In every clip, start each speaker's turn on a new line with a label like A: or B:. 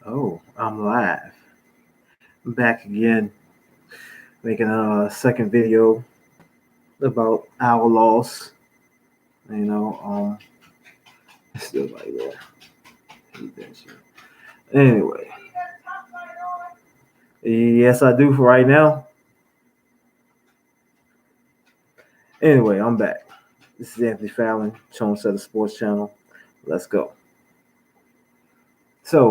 A: Oh, I'm live. I'm back again, making a second video about our loss. You know, still like that. Anyway, yes, I do for right now. Anyway, I'm back. This is Anthony Fallon, Tone Setter Sports Channel. Let's go. So,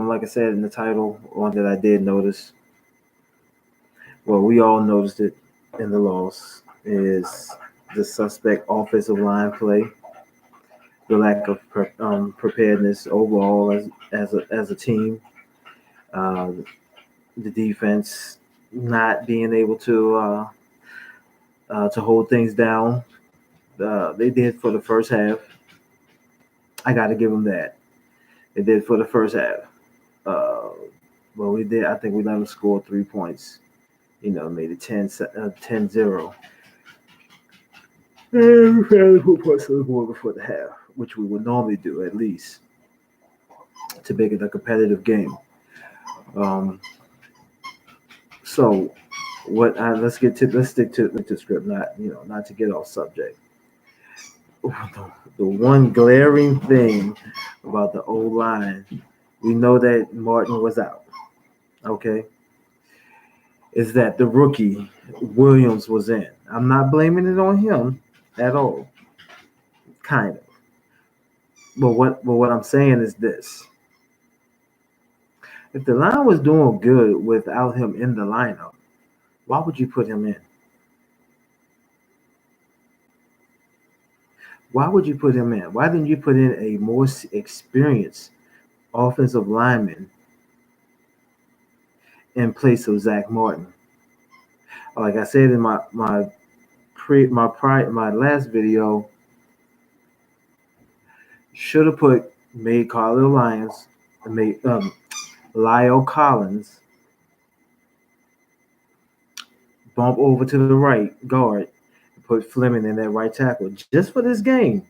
A: like I said in the title, one that I did notice, well, we all noticed it in the loss, is the suspect offensive line play, the lack of preparedness overall as a team, uh, the defense not being able to hold things down. They did for the first half. I got to give them that. They did for the first half. Uh, well, we did. I think we let them score 3 points. Made it 10-0. And we failed to put points on the board before the half, which we would normally do at least to make it a competitive game. Um, so let's stick to the script, not to get off subject. The one glaring thing about the old line, we know that Martin was out. Okay, is that the rookie Williams was in? I'm not blaming it on him at all, kind of. But what I'm saying is this: if the line was doing good without him in the lineup, why would you put him in? Why would you put him in? Why didn't you put in a more experienced offensive lineman in place of Zach Martin? Like I said in my last video, should have made Carlisle Lyons, made Lyle Collins bump over to the right guard, and put Fleming in that right tackle just for this game.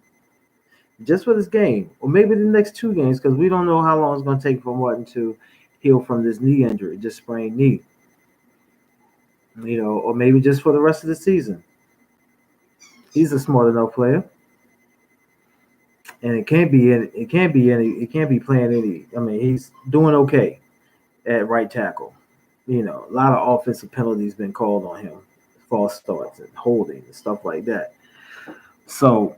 A: Just for this game, or maybe the next two games, because we don't know how long it's going to take for Martin to heal from this knee injury, just sprained knee. Or maybe just for the rest of the season. He's a smart enough player, and it can't be playing any. I mean, he's doing okay at right tackle. A lot of offensive penalties been called on him, false starts and holding and stuff like that. So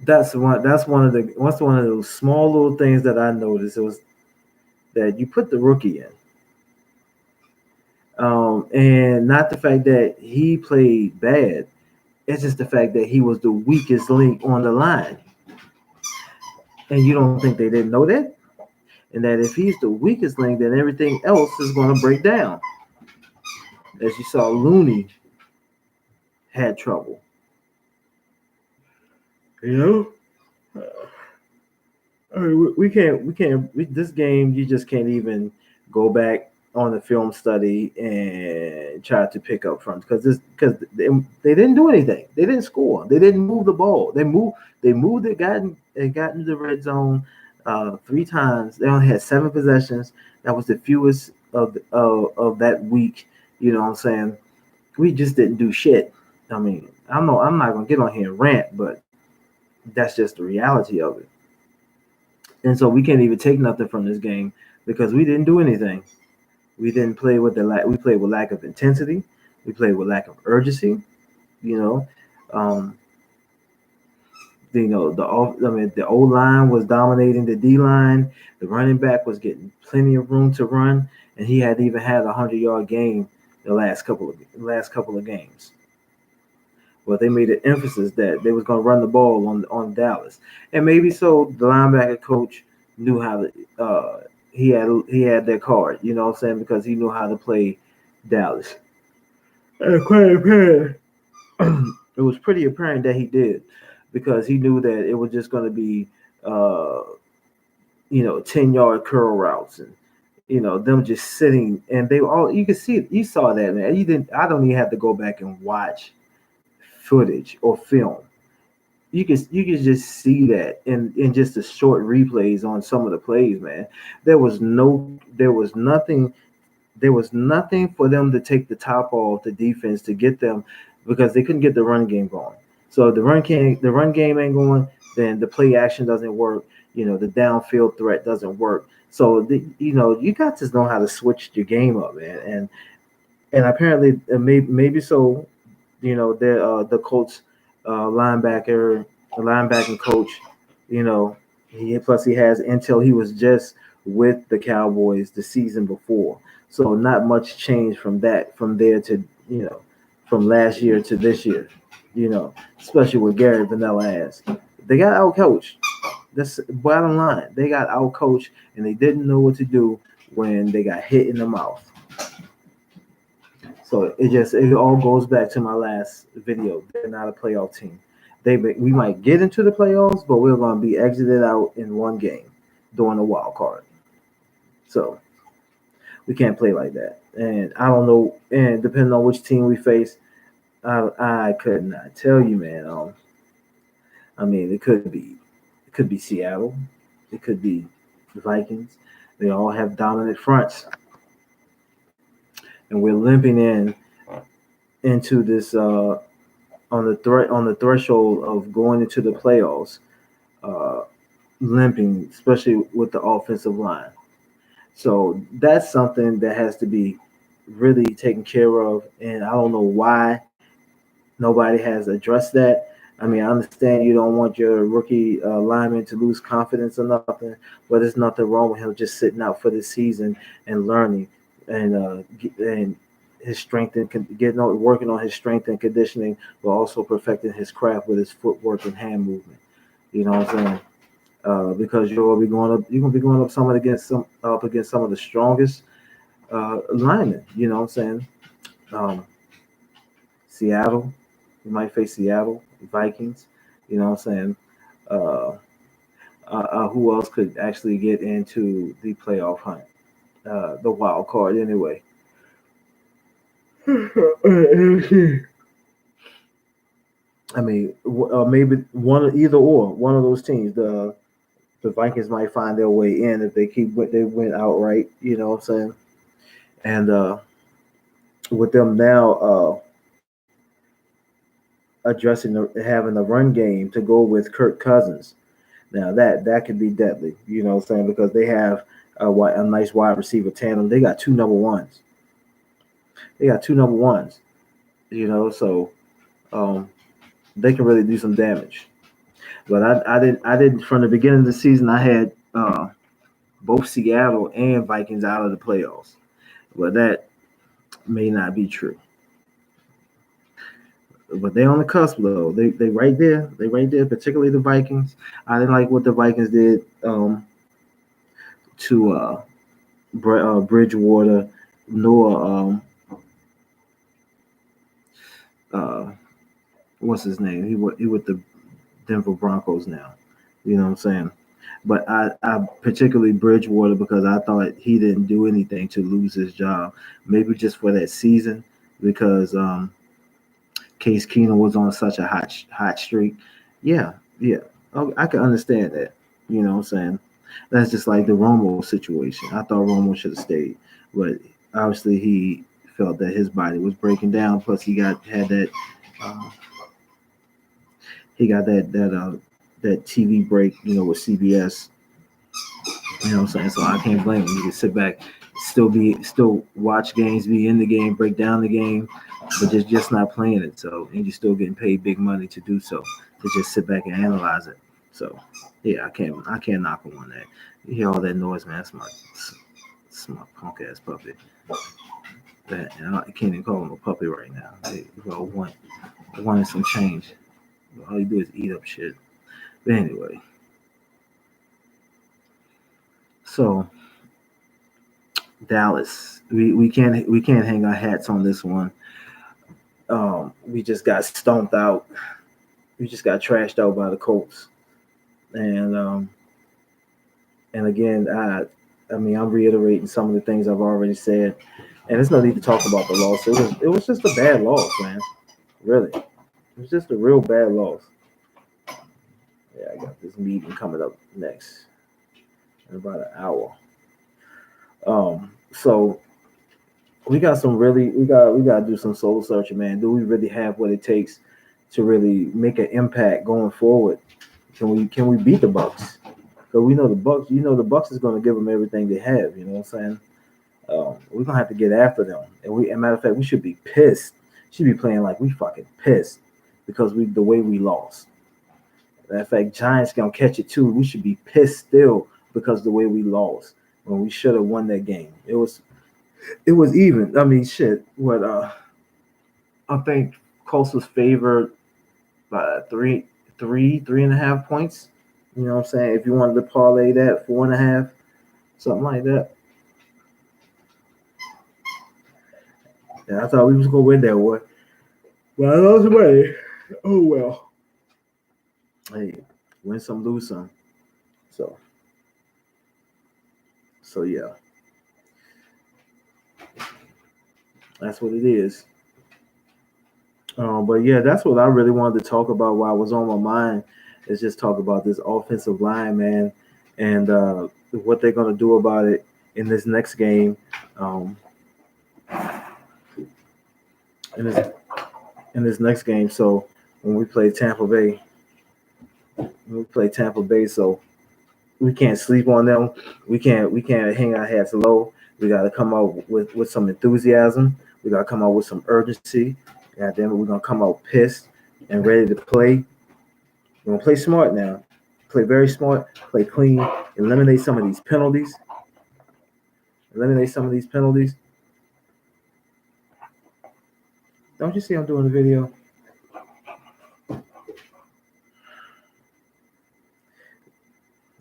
A: that's one of those small little things that I noticed. It was that you put the rookie in. And not the fact that he played bad. It's just the fact that he was the weakest link on the line. And you don't think they didn't know that? And that if he's the weakest link, then everything else is going to break down. As you saw, Looney had trouble. I mean, this game, you just can't even go back on the film study and try to pick up from, because they didn't do anything. They didn't score. They didn't move the ball. They moved it, got into the red zone 3 times. They only had 7 possessions. That was the fewest of that week. You know what I'm saying? We just didn't do shit. I mean, I'm not gonna get on here and rant, but that's just the reality of it. And so we can't even take nothing from this game because we didn't do anything. We didn't play with we played with lack of intensity. We played with lack of urgency. You know, um, the O line was dominating the D line. The running back was getting plenty of room to run, and he had even had a 100-yard game the last couple of games. But they made an emphasis that they was going to run the ball on Dallas, and maybe so the linebacker coach knew how to. He had their card, you know what I'm saying, because he knew how to play Dallas. And quite apparent, it was pretty apparent that he did, because he knew that it was just going to be, 10-yard curl routes, and them just sitting, and they all, you could see it. You saw that, man. You didn't. I don't even have to go back and watch footage or film. you can just see that in just the short replays on some of the plays, man. There was nothing for them to take the top off the defense to get them because they couldn't get the run game going. So if the run game ain't going, then the play action doesn't work. The downfield threat doesn't work. So you got to know how to switch your game up, man. And apparently, maybe so. The Colts linebacker, the linebacking coach. Plus he has intel. He was just with the Cowboys the season before, so not much change from there to from last year to this year. Especially with Gary Vanilla ass, they got out coached. That's bottom line. They got out coached and they didn't know what to do when they got hit in the mouth. So it all goes back to my last video. They're not a playoff team. We might get into the playoffs, but we're going to be exited out in one game during the wild card. So we can't play like that. And I don't know. And depending on which team we face, I could not tell you, man. I mean, it could be Seattle, it could be the Vikings. They all have dominant fronts, and we're limping into this on the threshold of going into the playoffs, uh, limping, especially with the offensive line. So that's something that has to be really taken care of, and I don't know why nobody has addressed that. I mean, I understand you don't want your rookie lineman to lose confidence or nothing, but there's nothing wrong with him just sitting out for this season and learning and his strength and getting on working on his strength and conditioning, but also perfecting his craft with his footwork and hand movement. You know what I'm saying? Because you're gonna be going up against some of the strongest linemen. You know what I'm saying? Um, Seattle, you might face Seattle Vikings. You know what I'm saying? Uh, who else could actually get into the playoff hunt? The wild card, anyway. I mean, maybe either or one of those teams. The Vikings might find their way in if they went outright. You know what I'm saying? And with them now addressing having the run game to go with Kirk Cousins. Now that could be deadly. You know what I'm saying? Because they have a nice wide receiver tandem. They got two number ones. They got two number ones. So um, they can really do some damage. But I didn't from the beginning of the season. I had both Seattle and Vikings out of the playoffs. But that may not be true. But they on the cusp though. They right there. They right there. Particularly the Vikings. I didn't like what the Vikings did to Bridgewater, nor uh, what's his name? He with the Denver Broncos now. You know what I'm saying? But I particularly Bridgewater because I thought he didn't do anything to lose his job. Maybe just for that season because Case Keenum was on such a hot streak. Yeah, yeah. I can understand that. You know what I'm saying? That's just like the Romo situation. I thought Romo should have stayed, but obviously he felt that his body was breaking down. Plus uh, he got that TV break, with CBS. You know what I'm saying? So I can't blame him. You can sit back, still watch games, be in the game, break down the game, but just not playing it. So and you're still getting paid big money to do so, to just sit back and analyze it. So yeah, I can't knock him on that. You hear all that noise, man. It's my punk ass puppy. That and I can't even call him a puppy right now. They all wanting some change. All you do is eat up shit. But anyway, so Dallas, we can't hang our hats on this one. We just got stomped out. We just got trashed out by the Colts, and again, I mean, I'm reiterating some of the things I've already said, and there's no need to talk about the loss. It was just a bad loss, man. Really, it was just a real bad loss. Yeah, I got this meeting coming up next in about an hour. So we got to do some soul searching, man. Do we really have what it takes to really make an impact going forward? Can we beat the Bucks? Because we know the Bucks. The Bucks is going to give them everything they have. You know what I'm saying? We're gonna have to get after them. And as a matter of fact, we should be pissed. Should be playing like we fucking pissed because the way we lost. Matter of fact, Giants gonna catch it too. We should be pissed still because the way we lost when we should have won that game. It was even. I mean, shit. What I think Colts was favored by three and a half points. You know what I'm saying? If you wanted to parlay that, 4.5, something like that. And I thought we was gonna win that one. Well, I lost money. Oh well. Hey, win some, lose some. So yeah, that's what it is. But yeah, that's what I really wanted to talk about. While I was on my mind is just talk about this offensive line, man, and what they're gonna do about it in this next game. Um, in this in this next game. So when we play Tampa Bay, so we can't sleep on them. We can't hang our heads low. We got to come out with some enthusiasm. We got to come out with some urgency. God damn it, we're gonna come out pissed and ready to play. We're gonna play smart now. Play very smart. Play clean. Eliminate some of these penalties. Eliminate some of these penalties. Don't you see I'm doing the video?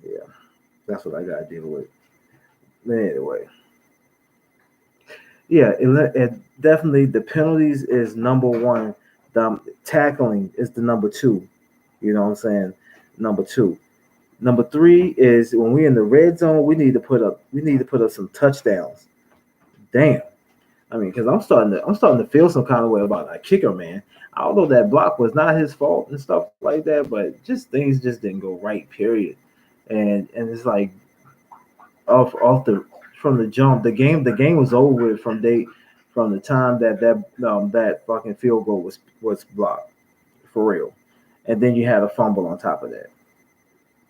A: Yeah, that's what I gotta deal with. Anyway, yeah, it definitely the penalties is number one. The tackling is the number two. You know what I'm saying? Number two. Number three is when we're in the red zone, we need to put up some touchdowns. Damn. I mean, because I'm starting to feel some kind of way about that kicker, man. Although that block was not his fault and stuff like that, but just things just didn't go right. Period. And it's like off the from the jump, the game was over with from the time that fucking field goal was blocked for real, and then you had a fumble on top of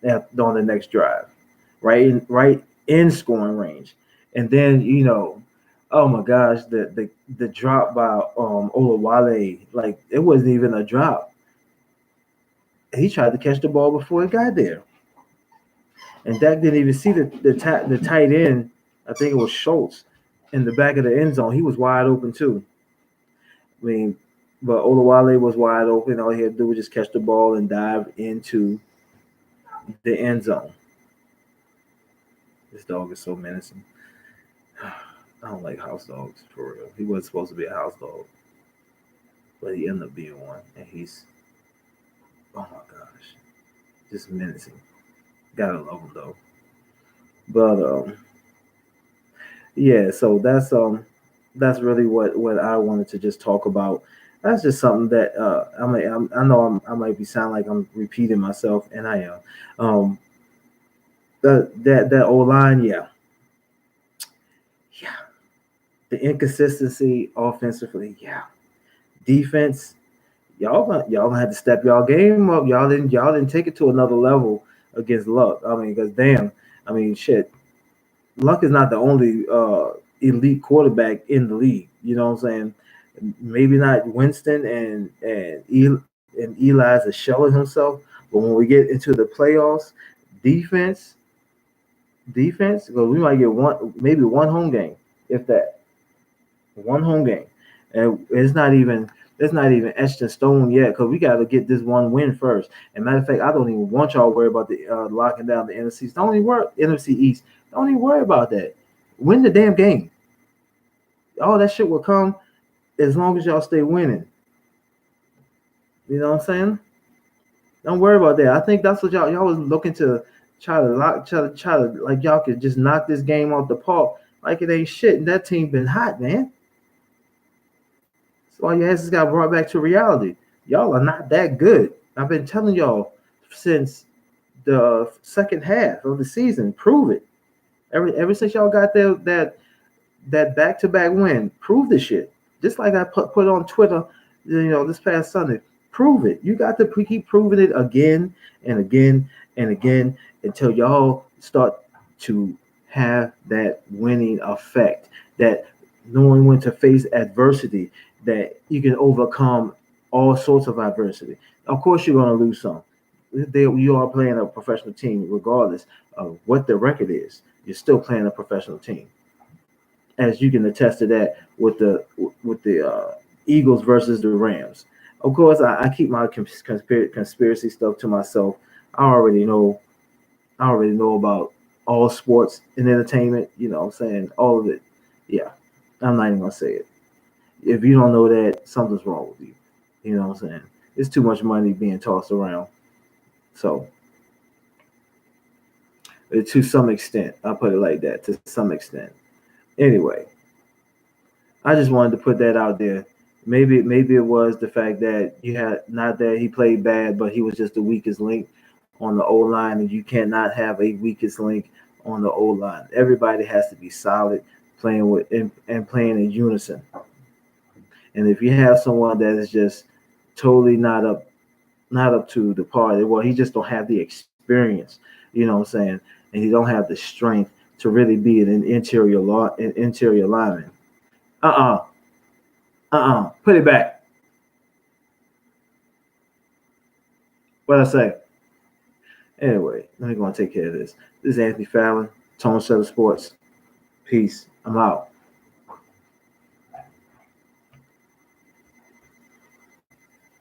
A: that on the next drive, right in scoring range, and then oh my gosh, the drop by Olawale, like it wasn't even a drop. He tried to catch the ball before it got there, and Dak didn't even see the tight end. I think it was Schultz in the back of the end zone. He was wide open too. I mean, but Olawale was wide open. All he had to do was just catch the ball and dive into the end zone. This dog is so menacing. I don't like house dogs for real. He wasn't supposed to be a house dog, but he ended up being one, and he's oh my gosh, just menacing. Gotta love him though. But yeah, so that's really what I wanted to just talk about. That's just something that I know I might be sound like I'm repeating myself, and I am. Um, that O line, yeah, yeah. The inconsistency offensively, yeah. Defense, y'all gonna have to step y'all game up. Y'all didn't take it to another level against Luck. I mean, because damn, I mean, shit. Luck is not the only elite quarterback in the league. You know what I'm saying? Maybe not Winston and Eli's a shell of himself, but when we get into the playoffs, defense, because we might get maybe one home game, if that, one home game, and it's not even etched in stone yet because we got to get this one win first. And matter of fact, I don't even want y'all to worry about the locking down the NFC. Don't even worry NFC East. Don't even worry about that. Win the damn game. All that shit will come as long as y'all stay winning. You know what I'm saying? Don't worry about that. I think that's what y'all was looking to try to like y'all could just knock this game off the park like it ain't shit. And that team been hot, man. So all your asses got brought back to reality. Y'all are not that good. I've been telling y'all since the second half of the season. Prove it. Ever since y'all got that back to back win, prove the shit. Just like I put on Twitter, this past Sunday. Prove it. You got to keep proving it again and again and again until y'all start to have that winning effect, that knowing when to face adversity, that you can overcome all sorts of adversity. Of course, you're going to lose some. You are playing a professional team, regardless of what the record is. You're still playing a professional team, as you can attest to that with the Eagles versus the Rams. Of course, I keep my conspiracy stuff to myself. I already know. I already know about all sports and entertainment. You know, what I'm saying all of it. Yeah, I'm not even gonna say it. If you don't know that, something's wrong with you. You know what I'm saying? It's too much money being tossed around. So, to some extent, I put it like that. To some extent. Anyway, I just wanted to put that out there. Maybe it was the fact that you had, not that he played bad, but he was just the weakest link on the O line, and you cannot have a weakest link on the O line. Everybody has to be solid, playing with and playing in unison. And if you have someone that is just totally not up to the party, well, he just don't have the experience, you know what I'm saying, and he don't have the strength to really be an interior lineman. Uh Put it back. What I say? Anyway, let me go and take care of this. This is Anthony Fallon, Tone Setter Sports. Peace. I'm out.